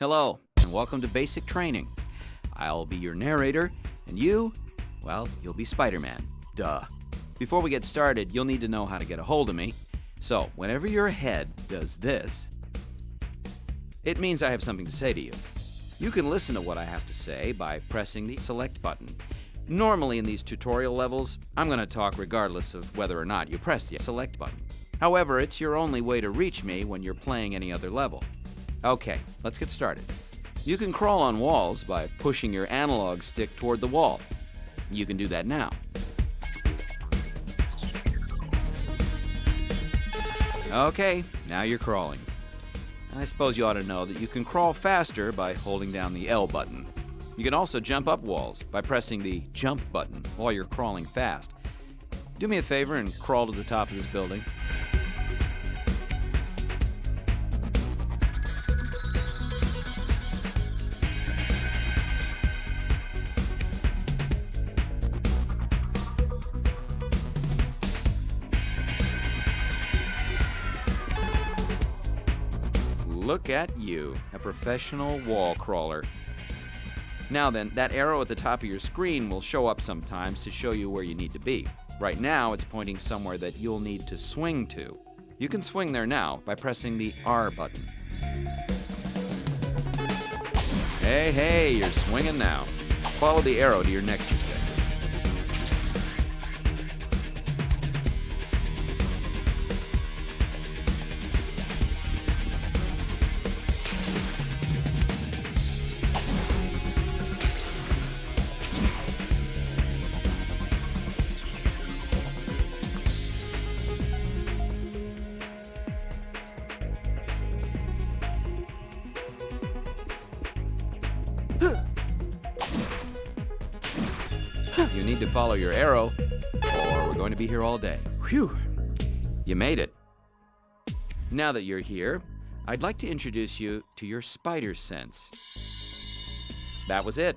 Hello, and welcome to Basic Training. I'll be your narrator, and you, well, you'll be Spider-Man. Duh. Before we get started, you'll need to know how to get a hold of me. So, whenever your head does this, it means I have something to say to you. You can listen to what I have to say by pressing the select button. Normally in these tutorial levels, I'm going to talk regardless of whether or not you press the select button. However, it's your only way to reach me when you're playing any other level. Okay, let's get started. You can crawl on walls by pushing your analog stick toward the wall. You can do that now. Okay, now you're crawling. I suppose you ought to know that you can crawl faster by holding down the L button. You can also jump up walls by pressing the jump button while you're crawling fast. Do me a favor and crawl to the top of this building. Look at you, a professional wall crawler. Now then, that arrow at the top of your screen will show up sometimes to show you where you need to be. Right now, it's pointing somewhere that you'll need to swing to. You can swing there now by pressing the R button. Hey, you're swinging now. Follow the arrow to your next objective. You need to follow your arrow, or we're going to be here all day. Whew! You made it. Now that you're here, I'd like to introduce you to your spider sense. That was it.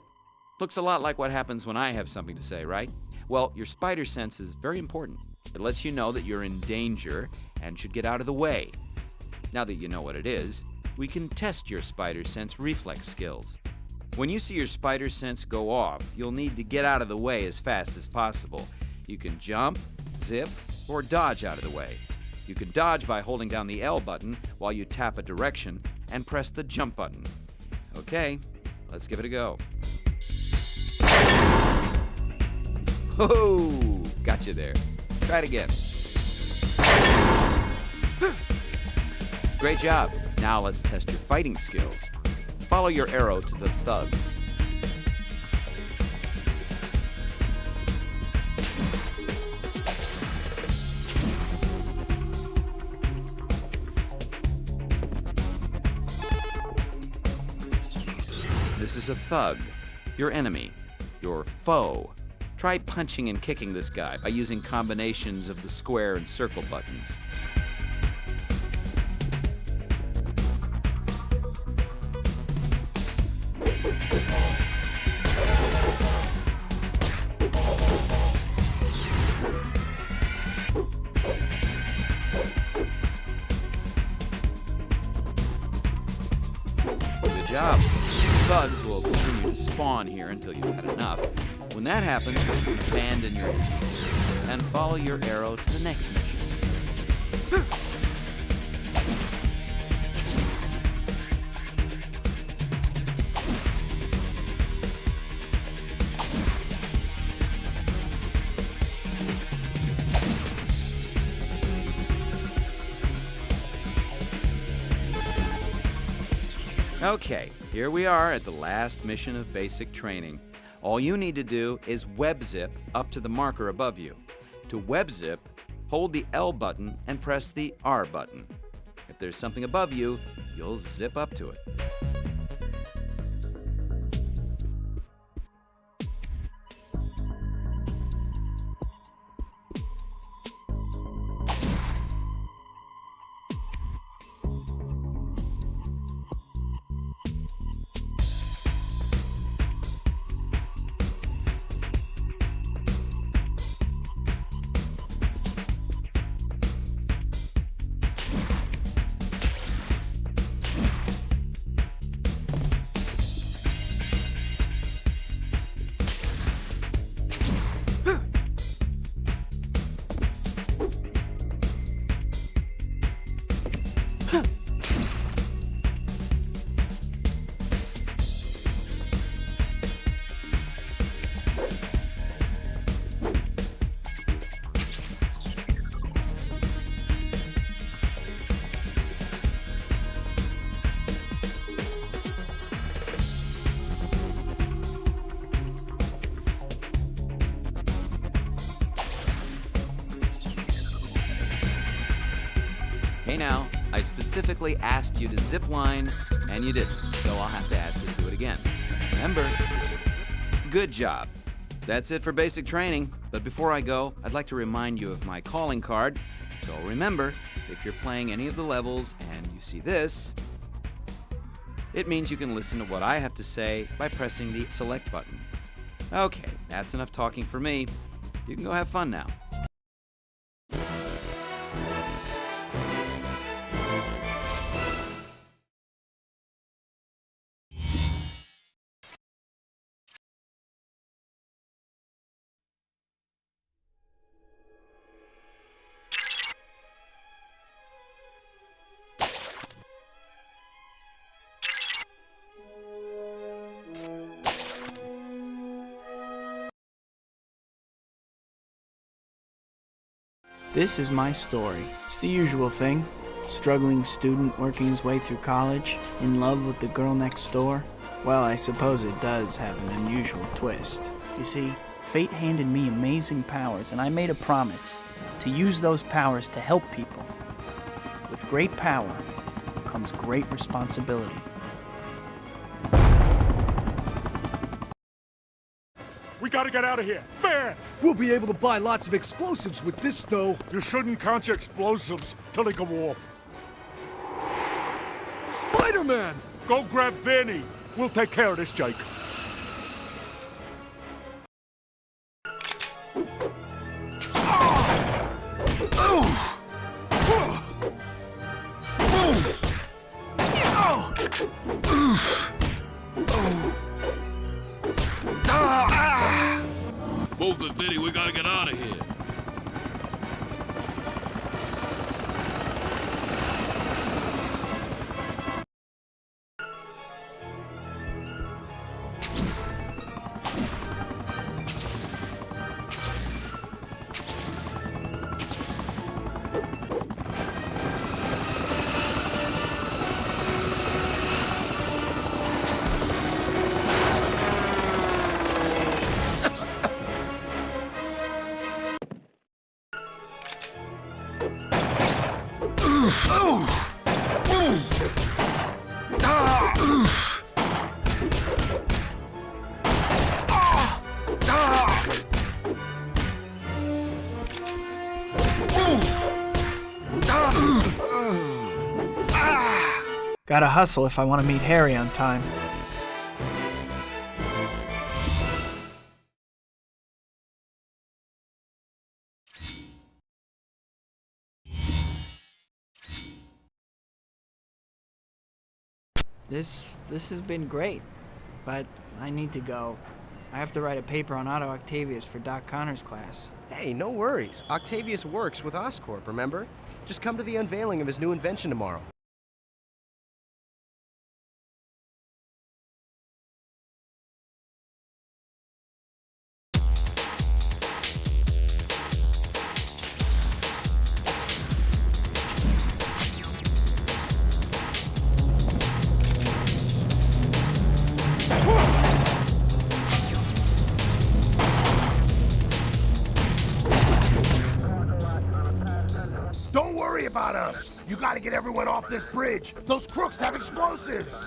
Looks a lot like what happens when I have something to say, right? Well, your spider sense is very important. It lets you know that you're in danger and should get out of the way. Now that you know what it is, we can test your spider sense reflex skills. When you see your spider sense go off, you'll need to get out of the way as fast as possible. You can jump, zip, or dodge out of the way. You can dodge by holding down the L button while you tap a direction and press the jump button. Okay, let's give it a go. Ho! Got you there. Try it again. Great job. Now let's test your fighting skills. Follow your arrow to the thug. This is a thug, your enemy, your foe. Try punching and kicking this guy by using combinations of the square and circle buttons. Good job. Thugs will continue to spawn here until you've had enough. When that happens, abandon your mission and follow your arrow to the next mission. Okay, here we are at the last mission of basic training. All you need to do is web zip up to the marker above you. To web zip, hold the L button and press the R button. If there's something above you, you'll zip up to it. Hey now, I specifically asked you to zip line, and you didn't, so I'll have to ask you to do it again. Remember? Good job. That's it for basic training, but before I go, I'd like to remind you of my calling card. So remember, if you're playing any of the levels and you see this, it means you can listen to what I have to say by pressing the select button. Okay, that's enough talking for me. You can go have fun now. This is my story. It's the usual thing. Struggling student working his way through college, in love with the girl next door. Well, I suppose it does have an unusual twist. You see, fate handed me amazing powers, and I made a promise to use those powers to help people. With great power comes great responsibility. We gotta get out of here, fast! We'll be able to buy lots of explosives with this, though. You shouldn't count your explosives till they go off. Spider-Man! Go grab Vinny. We'll take care of this, Jake. Move it, Vinny. We gotta get out of here. Gotta hustle if I want to meet Harry on time. This has been great, but I need to go. I have to write a paper on Otto Octavius for Doc Connor's class. Hey, no worries. Octavius works with Oscorp, remember? Just come to the unveiling of his new invention tomorrow. Don't worry about us. You gotta get everyone off this bridge. Those crooks have explosives.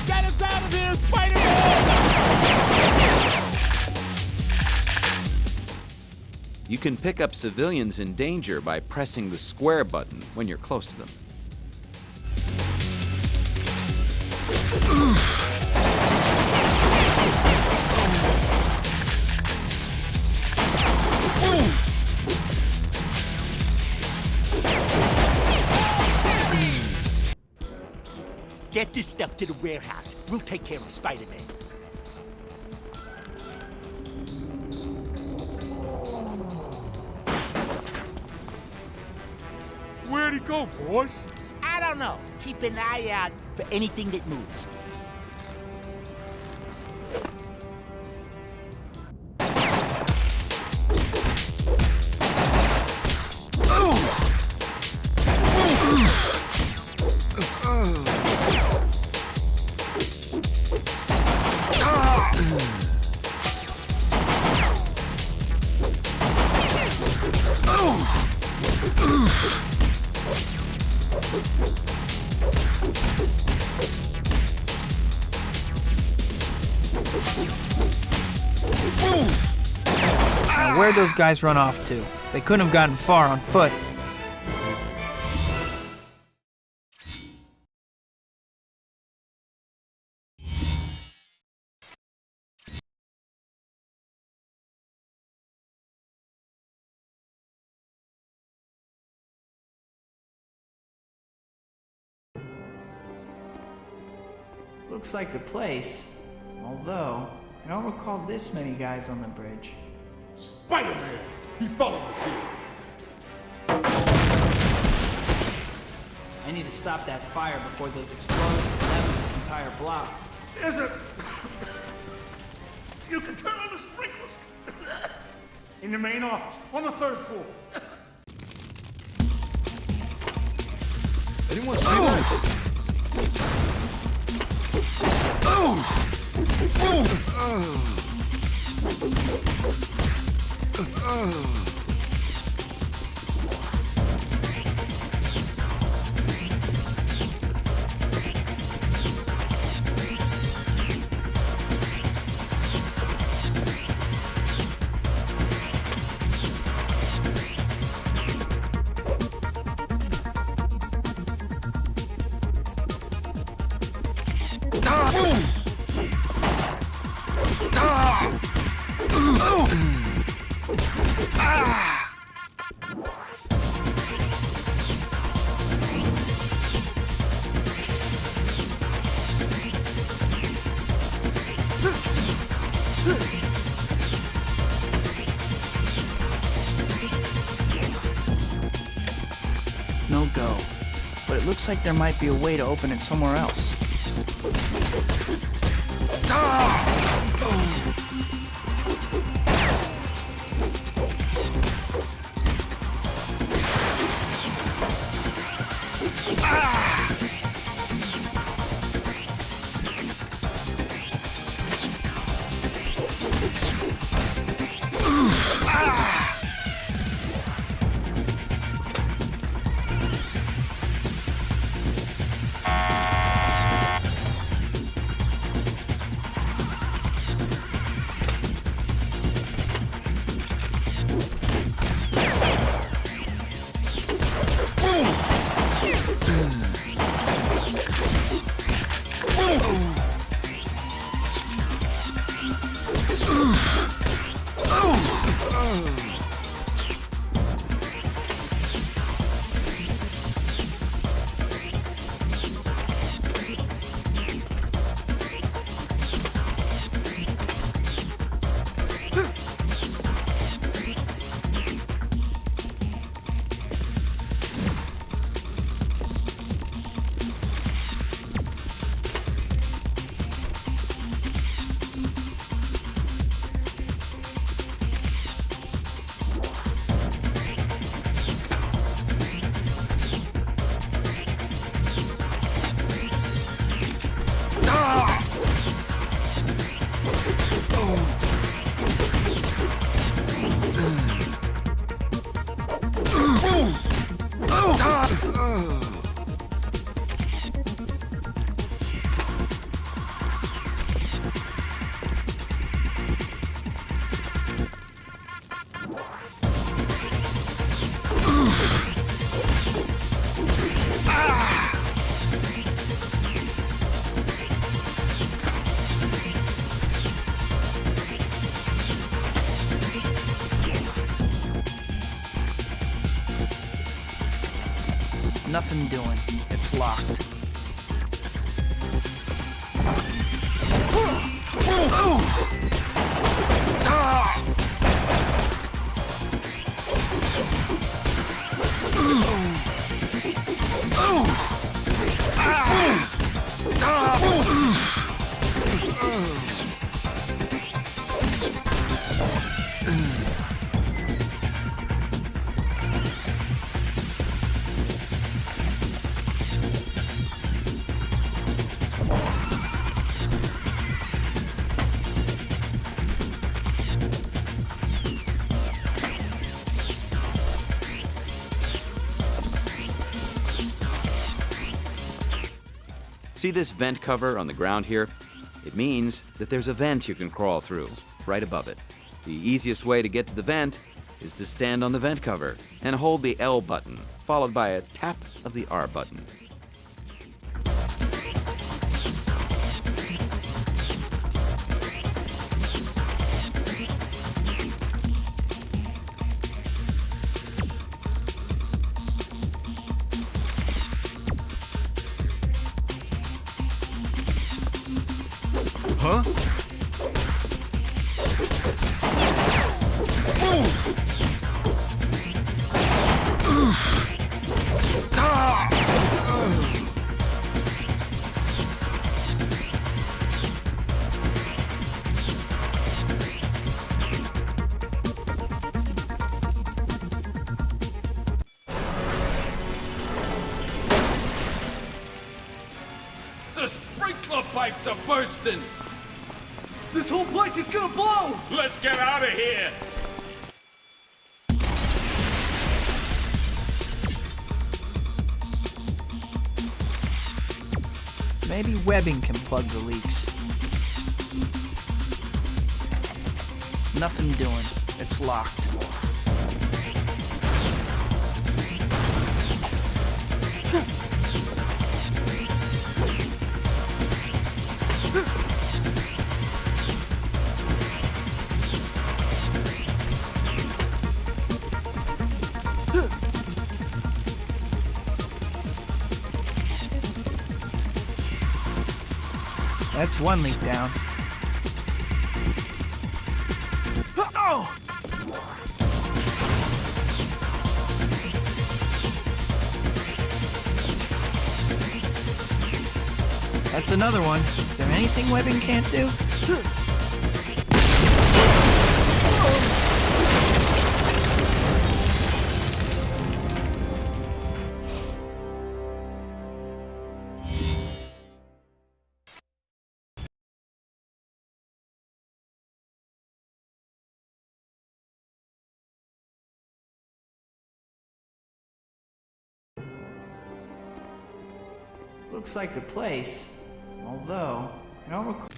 Get us out of here, Spider-Man! You can pick up civilians in danger by pressing the square button when you're close to them. Get this stuff to the warehouse. We'll take care of Spider-Man. Where'd he go, boys? I don't know. Keep an eye out for anything that moves. Now, where'd those guys run off to? They couldn't have gotten far on foot. Looks like the place, although I don't recall this many guys on the bridge. Spider-Man! He followed us here. I need to stop that fire before those explosives level this entire block. Is it? You can turn on the sprinklers. In the main office, on the 3rd floor. Anyone see that? No go. But it looks like there might be a way to open it somewhere else. Nothing doing. It's locked. See this vent cover on the ground here? It means that there's a vent you can crawl through, right above it. The easiest way to get to the vent is to stand on the vent cover and hold the L button, followed by a tap of the R button. Huh? The sprinkler pipes are bursting! This whole place is gonna blow! Let's get out of here! Maybe webbing can plug the leaks. Nothing doing. It's locked. That's one leak down. Oh! That's another one. Is there anything webbing can't do? Looks like the place, although I don't recall.